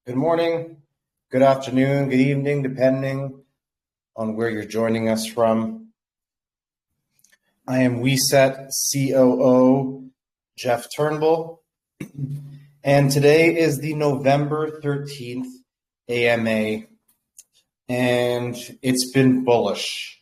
Good morning, good afternoon, good evening, depending on where you're joining us from. I am Weset COO Jeff Turnbull, and today is the November 13th AMA, and it's been bullish.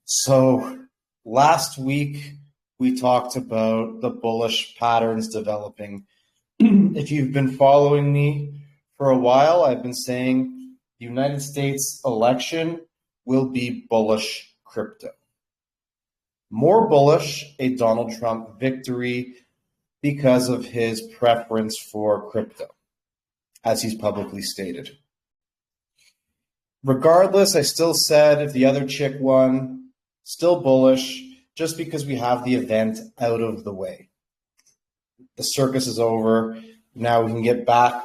So last week we talked about the bullish patterns developing. If you've been following me for a while, I've been saying the United States election will be bullish crypto. More bullish a Donald Trump victory because of his preference for crypto, as he's publicly stated. Regardless, I still said if the other chick won, still bullish, just because we have the event out of the way. The circus is over. Now we can get back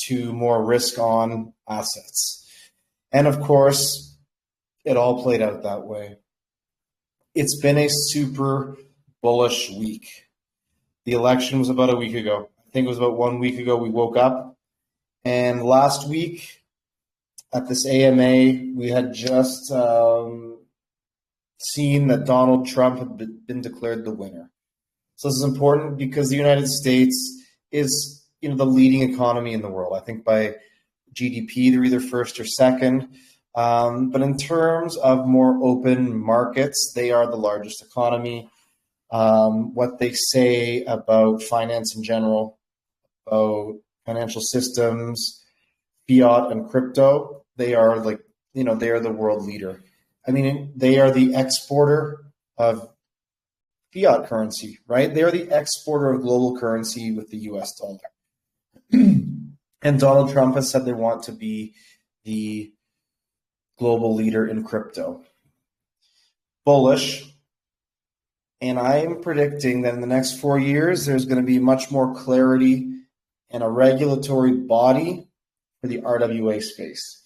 to more risk-on assets. And of course, it all played out that way. It's been a super bullish week. The election was about a week ago. I think it was about 1 week ago we woke up. And last week at this AMA, we had just seen that Donald Trump had been declared the winner. So this is important because the United States is, the leading economy in the world. I think by GDP, they're either first or second. But in terms of more open markets, they are the largest economy. What they say about finance in general, about financial systems, fiat and crypto, they are they are the world leader. I mean, they are the exporter of fiat currency, right? They are the exporter of global currency with the US dollar. And Donald Trump has said they want to be the global leader in crypto. Bullish. And I'm predicting that in the next 4 years, there's going to be much more clarity and a regulatory body for the RWA space.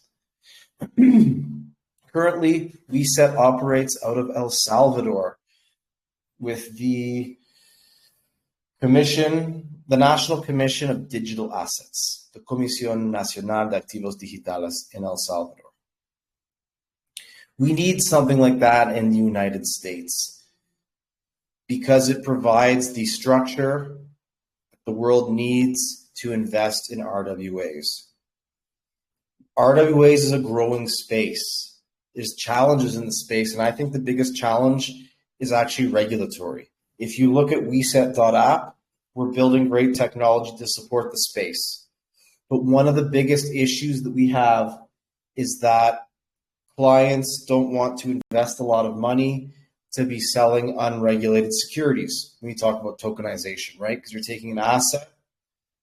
Currently, Weset operates out of El Salvador with the National Commission of Digital Assets, the Comisión Nacional de Activos Digitales in El Salvador. We need something like that in the United States because it provides the structure the world needs to invest in RWAs. RWAs is a growing space. There's challenges in the space, and I think the biggest challenge is actually regulatory. If you look at Weset.app, we're building great technology to support the space. But one of the biggest issues that we have is that clients don't want to invest a lot of money to be selling unregulated securities. When we talk about tokenization, right? Because you're taking an asset,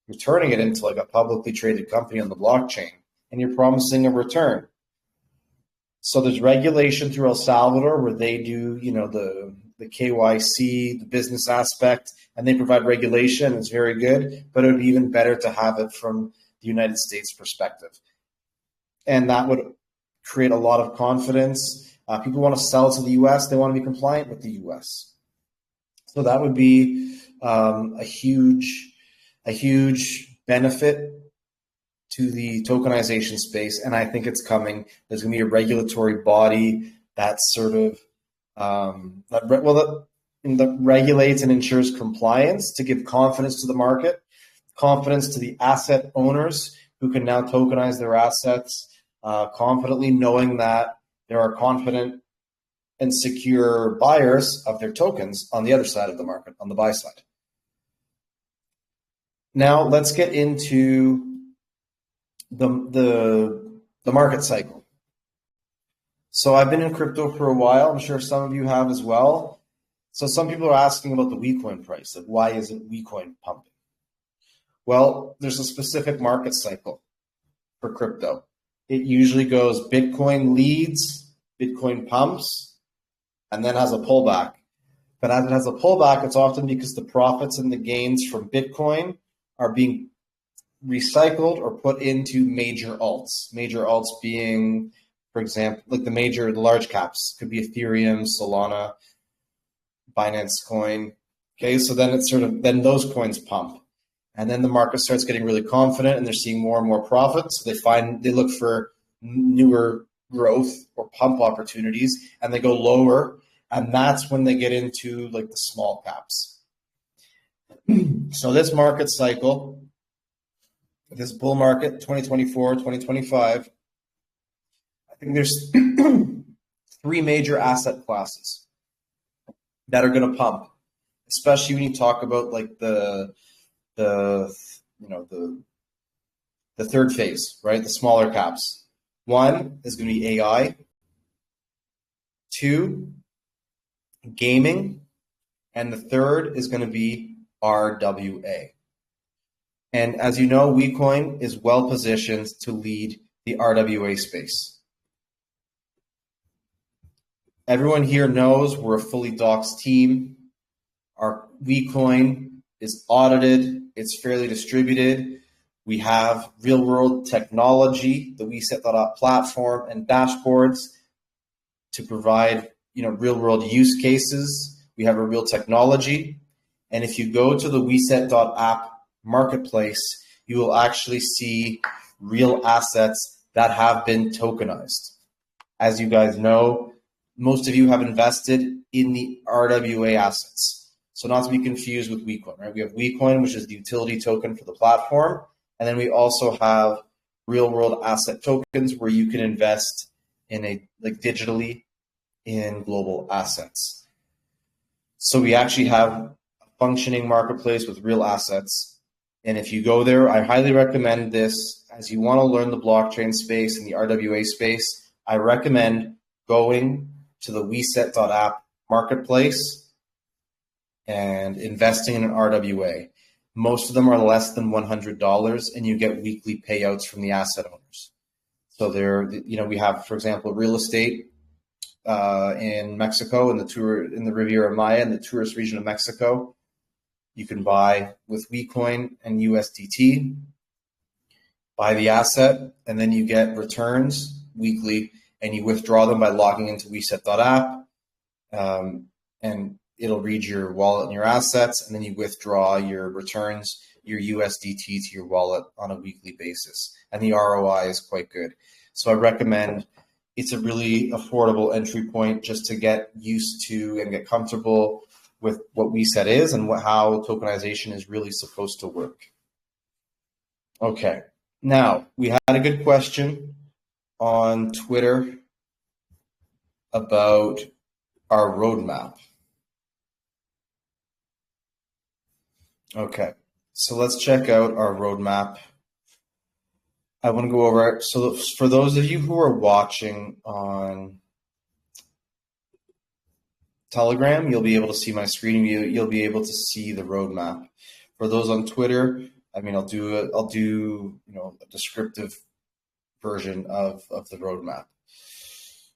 you're turning it into like a publicly traded company on the blockchain, and you're promising a return. So there's regulation through El Salvador where they do, the KYC, the business aspect, and they provide regulation. It's very good, but it would be even better to have it from the United States perspective. And that would create a lot of confidence. People want to sell to the US. They want to be compliant with the US. So that would be a huge benefit to the tokenization space, and I think it's coming. There's going to be a regulatory body that sort of that regulates and ensures compliance to give confidence to the market, confidence to the asset owners who can now tokenize their assets confidently, knowing that there are confident and secure buyers of their tokens on the other side of the market, on the buy side. Now let's get into the market cycle. So I've been in crypto for a while. I'm sure some of you have as well. So some people are asking about the WeCoin price. Like, why isn't WeCoin pumping? Well, there's a specific market cycle for crypto. It usually goes Bitcoin leads, Bitcoin pumps, and then has a pullback. But as it has a pullback, it's often because the profits and the gains from Bitcoin are being recycled or put into major alts. Major alts being, for example, like the large caps. Could be Ethereum, Solana, Binance Coin. Okay, so then it's then those coins pump. And then the market starts getting really confident and they're seeing more and more profits. So they look for newer growth or pump opportunities and they go lower. And that's when they get into like the small caps. So this market cycle, this bull market, 2024, 2025, I think there's three major asset classes that are going to pump, especially when you talk about like the third phase, right? The smaller caps. One is going to be AI. Two, gaming. And the third is going to be RWA. And as you know, WeCoin is well positioned to lead the RWA space. Everyone here knows we're a fully doxed team. Our WeCoin is audited. It's fairly distributed. We have real-world technology, the Weset platform and dashboards to provide, real-world use cases. We have a real technology. And if you go to the Weset.app marketplace, you will actually see real assets that have been tokenized. As you guys know, most of you have invested in the RWA assets. So not to be confused with WeCoin, right? We have WeCoin, which is the utility token for the platform. And then we also have real world asset tokens where you can invest in digitally in global assets. So we actually have a functioning marketplace with real assets. And if you go there, I highly recommend this as you want to learn the blockchain space and the RWA space. I recommend going to the Weset.app marketplace and investing in an RWA. Most of them are less than $100 and you get weekly payouts from the asset owners. So we have, for example, real estate in Mexico in the Riviera Maya in the tourist region of Mexico. You can buy with WeCoin and USDT, buy the asset, and then you get returns weekly and you withdraw them by logging into Weset.app. And it'll read your wallet and your assets, and then you withdraw your returns, your USDT to your wallet on a weekly basis. And the ROI is quite good. So I recommend it's a really affordable entry point just to get used to and get comfortable with what Weset is and how tokenization is really supposed to work. Okay. Now, we had a good question on Twitter about our roadmap. Okay, so let's check out our roadmap. I want to go over it. So for those of you who are watching on Telegram, you'll be able to see my screen. You'll be able to see the roadmap. For those on Twitter, I'll do a descriptive version of the roadmap.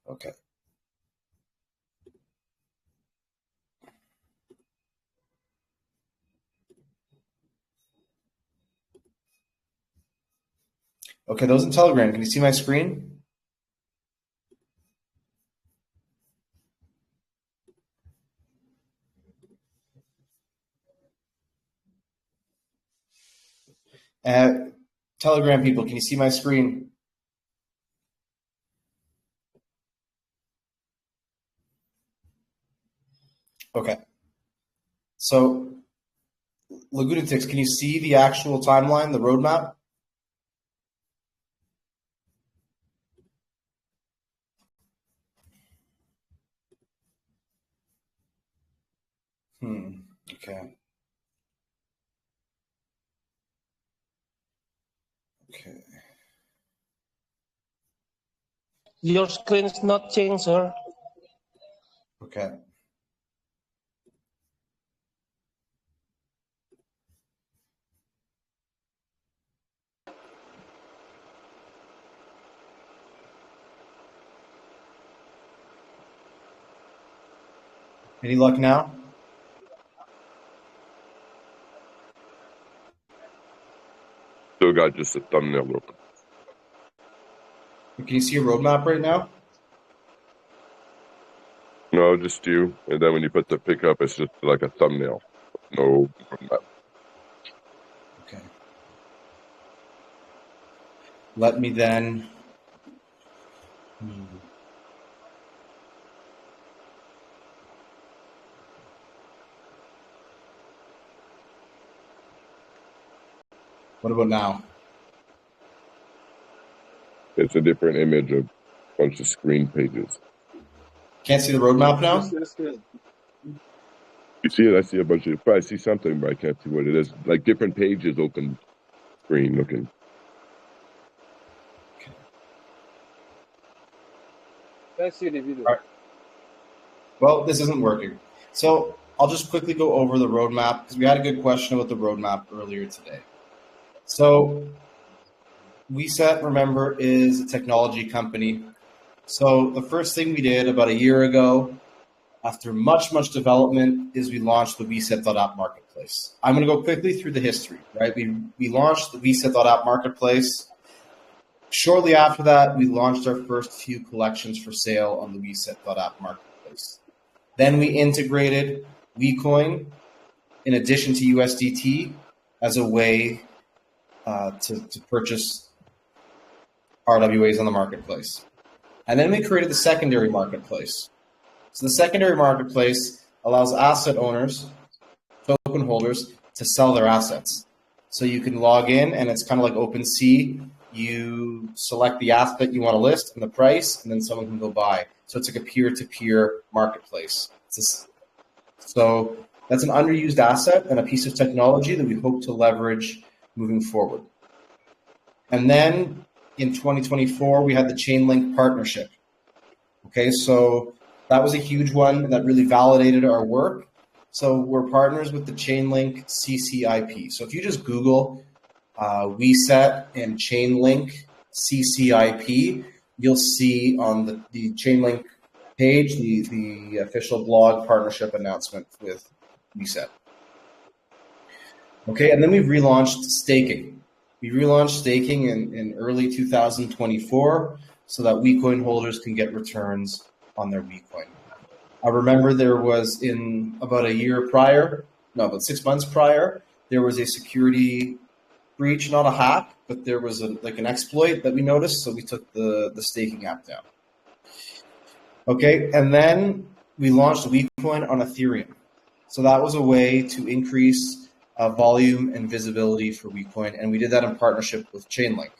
Okay. Okay, those in Telegram, can you see my screen? Telegram people, can you see my screen? Okay. So, Lagunatix, can you see the actual timeline, the roadmap? Okay. Okay. Your screen is not changed, sir. Okay. Any luck now? Still got just a thumbnail open. Can you see a roadmap right now? No, just you. And then when you put the pickup, it's just like a thumbnail. No roadmap. Let me then what about now? It's a different image of a bunch of screen pages. Can't see the roadmap now? You see it? I see a bunch of. I see something, but I can't see what it is. Like different pages open screen looking. Right. Well, this isn't working. So I'll just quickly go over the roadmap because we had a good question about the roadmap earlier today. So Weset, remember, is a technology company. So the first thing we did about a year ago, after much development, is we launched the Weset.app marketplace. I'm going to go quickly through the history, right? We launched the Weset.app marketplace. Shortly after that, we launched our first few collections for sale on the Weset.app marketplace. Then we integrated WeCoin in addition to USDT as a way to purchase RWAs on the marketplace. And then we created the secondary marketplace. So the secondary marketplace allows asset owners, token holders, to sell their assets. So you can log in, and it's kind of like OpenSea. You select the asset you want to list and the price, and then someone can go buy. So it's like a peer-to-peer marketplace. So that's an underused asset and a piece of technology that we hope to leverage moving forward. And then in 2024, we had the Chainlink partnership. Okay, so that was a huge one that really validated our work. So we're partners with the Chainlink CCIP. So if you just Google Weset and Chainlink CCIP, you'll see on the Chainlink page the official blog partnership announcement with Weset. Okay, and then we've relaunched staking. We relaunched staking in early 2024 so that WeCoin holders can get returns on their WeCoin. I remember there was about 6 months prior, there was a security breach, not a hack, but there was an exploit that we noticed, so we took the staking app down. Okay, and then we launched WeCoin on Ethereum. So that was a way to increase volume and visibility for WeCoin, and we did that in partnership with Chainlink.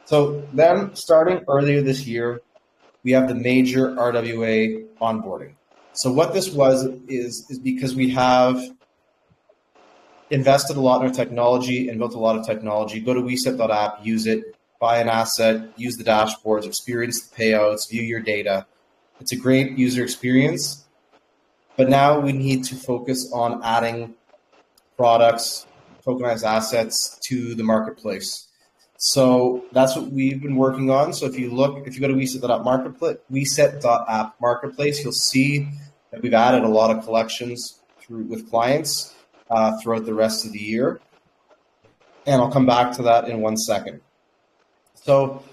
So then, starting earlier this year, we have the major RWA onboarding. So what this was is because we have invested a lot in our technology and built a lot of technology. Go to Weset.app, use it, buy an asset, use the dashboards, experience the payouts, view your data. It's a great user experience. But now we need to focus on adding products, tokenized assets to the marketplace. So that's what we've been working on. So if you go to Weset.app marketplace, you'll see that we've added a lot of collections with clients throughout the rest of the year. And I'll come back to that in 1 second. So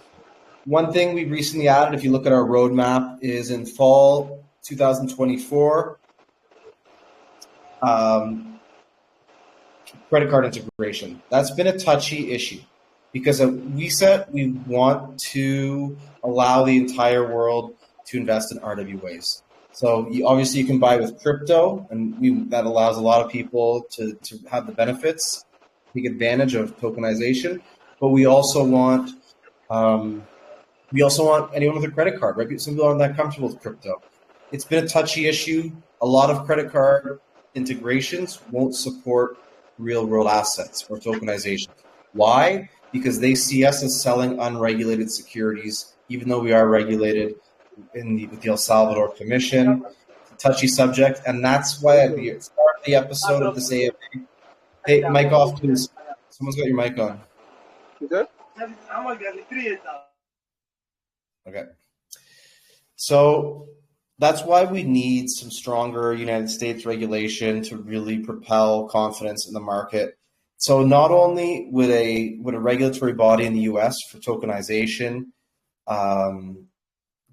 one thing we recently added, if you look at our roadmap, is in fall 2024, credit card integration. That's been a touchy issue because at Weset, we want to allow the entire world to invest in RWAs. So obviously you can buy with crypto, and that allows a lot of people to have the benefits, take advantage of tokenization. But we also want anyone with a credit card, right? Some people aren't that comfortable with crypto. It's been a touchy issue. A lot of credit card integrations won't support real-world assets or tokenization. Why? Because they see us as selling unregulated securities, even though we are regulated with the El Salvador Commission. It's a touchy subject, and that's why at the start of the episode of this AMA, hey, mic off, please. Someone's got your mic on. Okay. So that's why we need some stronger United States regulation to really propel confidence in the market. So not only would a regulatory body in the U.S. for tokenization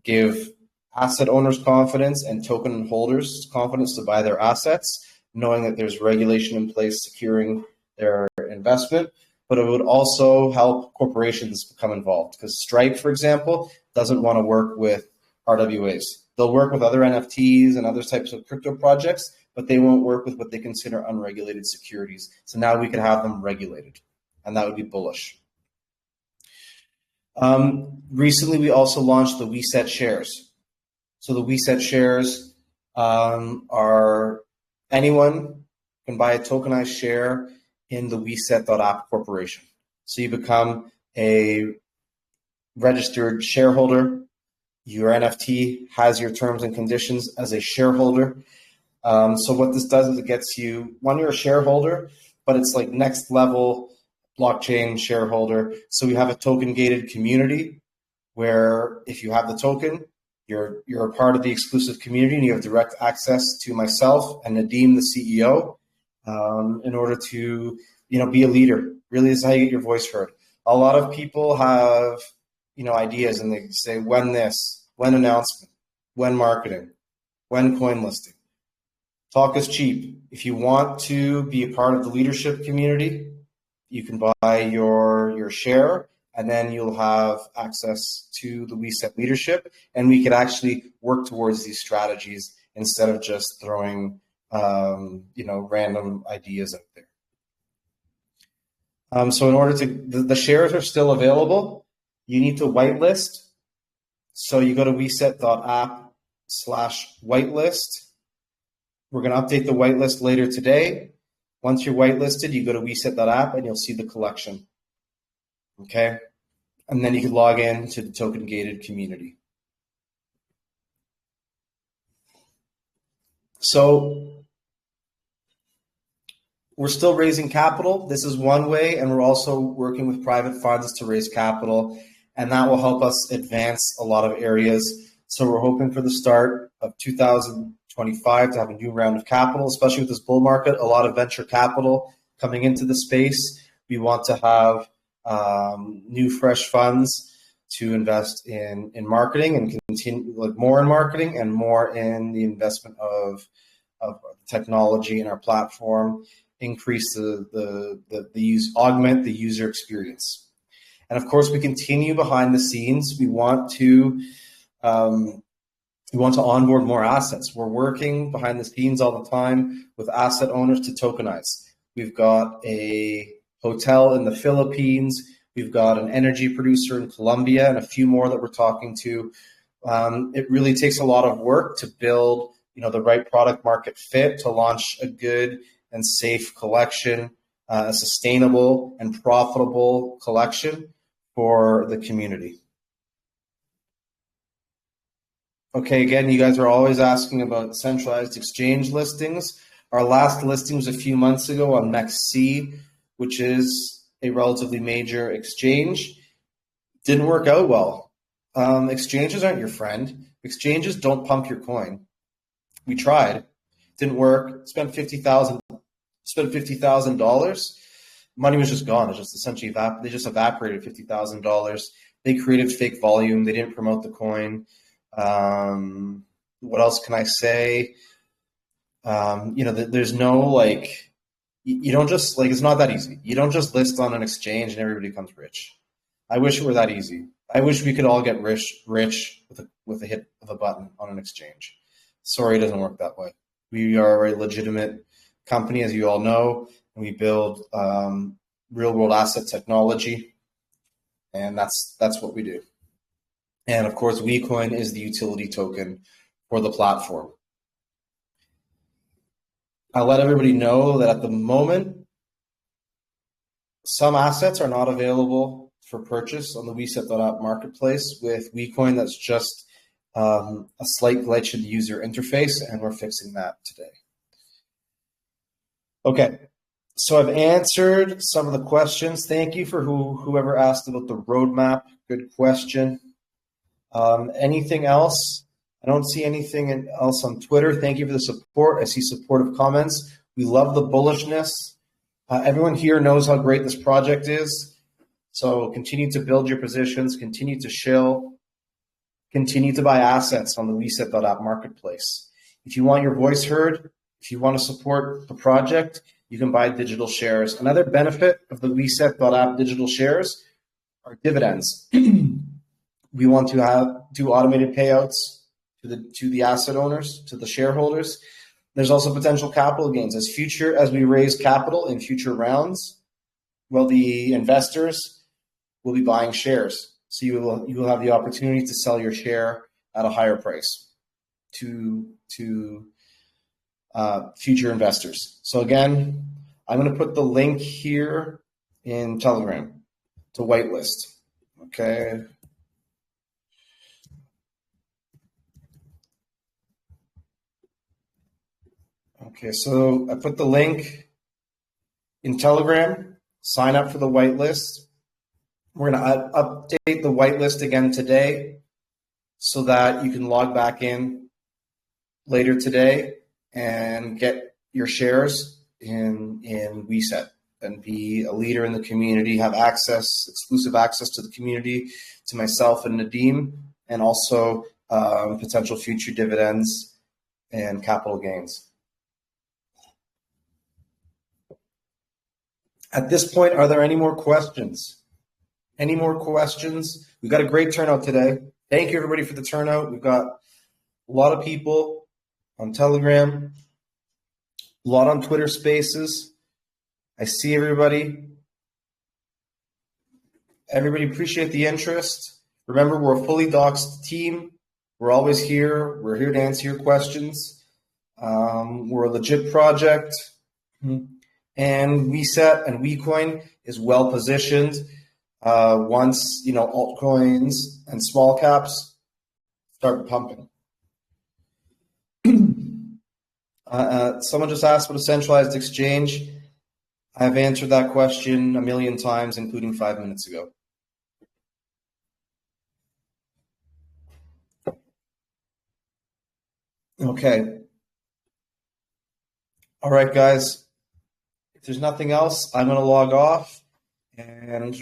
give asset owners confidence and token holders confidence to buy their assets, knowing that there's regulation in place securing their investment, but it would also help corporations become involved, because Stripe, for example, doesn't want to work with RWAs. They'll work with other NFTs and other types of crypto projects, but they won't work with what they consider unregulated securities. So now we could have them regulated, and that would be bullish. Recently, we also launched the Weset shares. So the Weset shares are anyone can buy a tokenized share in the Weset.app corporation. So you become a registered shareholder. Your NFT has your terms and conditions as a shareholder. So what this does is it gets you, one, you're a shareholder, but it's like next level blockchain shareholder. So we have a token gated community where if you have the token, you're a part of the exclusive community, and you have direct access to myself and Nadeem, the CEO, in order to be a leader. Really is how you get your voice heard. A lot of people have ideas, and they say when this, when announcement, when marketing, when coin listing. Talk is cheap. If you want to be a part of the leadership community, you can buy your share, and then you'll have access to the Weset leadership, and we could actually work towards these strategies instead of just throwing random ideas out there. So in order to, the shares are still available. You need to whitelist. So you go to weset.app/whitelist. We're going to update the whitelist later today. Once you're whitelisted, you go to weset.app and you'll see the collection. Okay? And then you can log in to the token gated community. So we're still raising capital. This is one way, and we're also working with private funds to raise capital, and that will help us advance a lot of areas. So we're hoping for the start of 2025 to have a new round of capital, especially with this bull market, a lot of venture capital coming into the space. We want to have new fresh funds to invest in marketing and continue more in marketing and more in the investment of technology in our platform, increase augment the user experience. And of course, we continue behind the scenes. We want to onboard more assets. We're working behind the scenes all the time with asset owners to tokenize. We've got a hotel in the Philippines. We've got an energy producer in Colombia and a few more that we're talking to. It really takes a lot of work to build, the right product market fit to launch a good and safe collection, a sustainable and profitable collection for the community. Okay, again, you guys are always asking about centralized exchange listings. Our last listing was a few months ago on MEXC, which is a relatively major exchange. Didn't work out well. Exchanges aren't your friend. Exchanges don't pump your coin. We tried. Didn't work. Spent $50,000. Money was just gone. It just essentially they just evaporated $50,000. They created fake volume. They didn't promote the coin. What else can I say? There's no you don't just it's not that easy. You don't just list on an exchange and everybody becomes rich. I wish it were that easy. I wish we could all get rich with a hit of a button on an exchange. Sorry, it doesn't work that way. We are a legitimate company, as you all know, and we build real world asset technology, and that's what we do. And of course, WeCoin is the utility token for the platform. I'll let everybody know that at the moment, some assets are not available for purchase on the Weset.app marketplace. With WeCoin, that's just a slight glitch in the user interface, and we're fixing that today. Okay, so I've answered some of the questions. Thank you for whoever asked about the roadmap. Good question. Anything else? I don't see anything else on Twitter. Thank you for the support. I see supportive comments. We love the bullishness. Everyone here knows how great this project is. So continue to build your positions, continue to shill, continue to buy assets on the Weset.app marketplace. If you want your voice heard, if you want to support the project, you can buy digital shares. Another benefit of the Weset.app digital shares are dividends. We want to do automated payouts to the asset owners, to the shareholders. There's also potential capital gains as we raise capital in future rounds. Well, the investors will be buying shares, so you will have the opportunity to sell your share at a higher price to future investors. So again, I'm going to put the link here in Telegram to whitelist. Okay. Okay, so I put the link in Telegram. Sign up for the whitelist. We're going to update the whitelist again today so that you can log back in later today and get your shares in Weset and be a leader in the community, have exclusive access to the community, to myself and Nadim, and also potential future dividends and capital gains. At this point, are there any more questions? Any more questions? We've got a great turnout today. Thank you, everybody, for the turnout. We've got a lot of people on Telegram, a lot on Twitter Spaces. I see everybody. Everybody appreciate the interest. Remember, we're a fully doxed team. We're always here. We're here to answer your questions. We're a legit project. And Weset and WeCoin is well positioned once altcoins and small caps start pumping. Someone just asked what a centralized exchange. I've answered that question a million times, including 5 minutes ago. Okay. All right, guys. If there's nothing else, I'm going to log off, and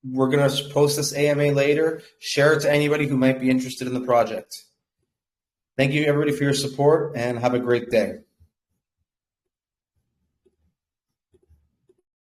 we're going to post this AMA later. Share it to anybody who might be interested in the project. Thank you, everybody, for your support, and have a great day.